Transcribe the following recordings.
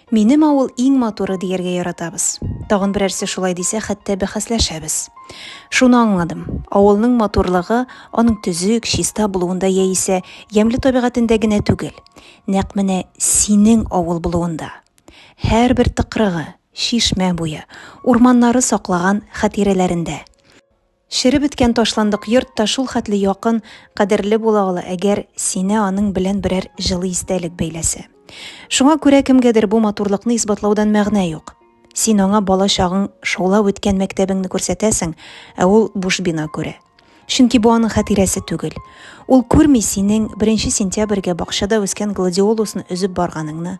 Минем авыл иң матуры дияргә яратабыз. Тагын берәрсе шулай дисә, хәтта бәхәсләшәбез. Шуны аңладым. Авылның матурлыгы аның төзек, чиста булуында яисә ямьле табигатендә генә түгел. Нәкъ менә синең авыл булуында. Һәрбер тыкрыгы, шишмә буе, урманнары саклаган хатирәләрендә. Шире беткән ташландык йорт та шул хәтле якын, кадерле була ала, әгәр сине аның белән берәр җылы истәлек бәйләсә. Шуңа күрә кемгәдер бу матурлыкны исбатлаудан мәгънә юк. Син аңа бала чагың шаулап үткән мәктәбеңне күрсәтәсең, ә ул буш бина күрә. Чөнки бу аның хатирәсе түгел. Ул күрми синең 1 сентябрьгә бакчада үскән гладиолусны өзеп барганыңны,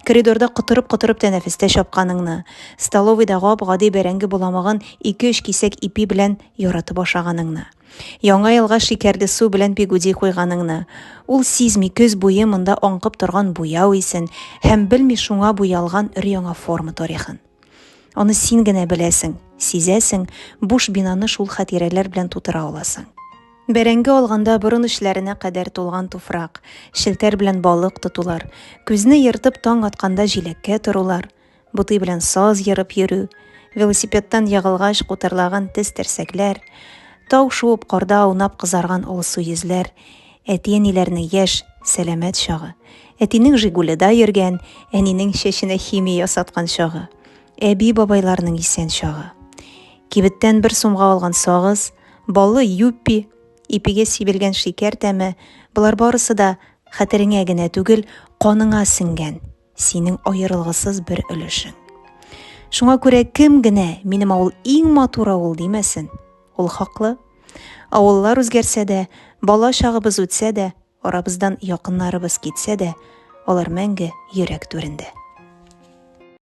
коридорда кытырып тәнәфестә чапканыңны, столовыйда гап-гади бәрәңге буламаган 2-3 кисәк ипи белән яратып ашаганыңны, яңа елга шикәрле су белән пигуди куйганыңны, ул сизми көз буе монда аңкып торган буяу исен һәм белми шуңа буялган өр-яңа форма тарихын. Аны син генә беләсең, сизәсең, буш бинаны шул хатирәләр белән тутыра аласың. Бәрәңге алганда борын эшләренә кадәр тулган туфрак, шелтәр белән балык тотулар, күзне ертып таң атканда җиләккә торулар, бутый белән саз ярып йөрү, велосипедтан ягылгач кутырлаган тез терсәкләр, тау шуып карда аунап кызарган алсу йөзләр, әти-әниләрнең яшь, сәламәт чагы, әтинең Жигулида йөргән, әнинең чәченә химия ясаткан чагы, әби-бабайларның исән чагы. Кибеттән 1 сумга алган сагыз, баллы юппи, ипигә сибелгән шикәр тәме, булар барысы да хәтереңә генә түгел, каныңа сеңгән, синең аерылгысыз бер өлешең. Шуңа күрә кем генә минем авыл иң матур авыл димәсен, ул хаклы. Авыллар үзгәрсә дә, бала чагыбыз үтсә дә, арабыздан якыннарыбыз китсә дә, алар мәңге йөрәк түрендә.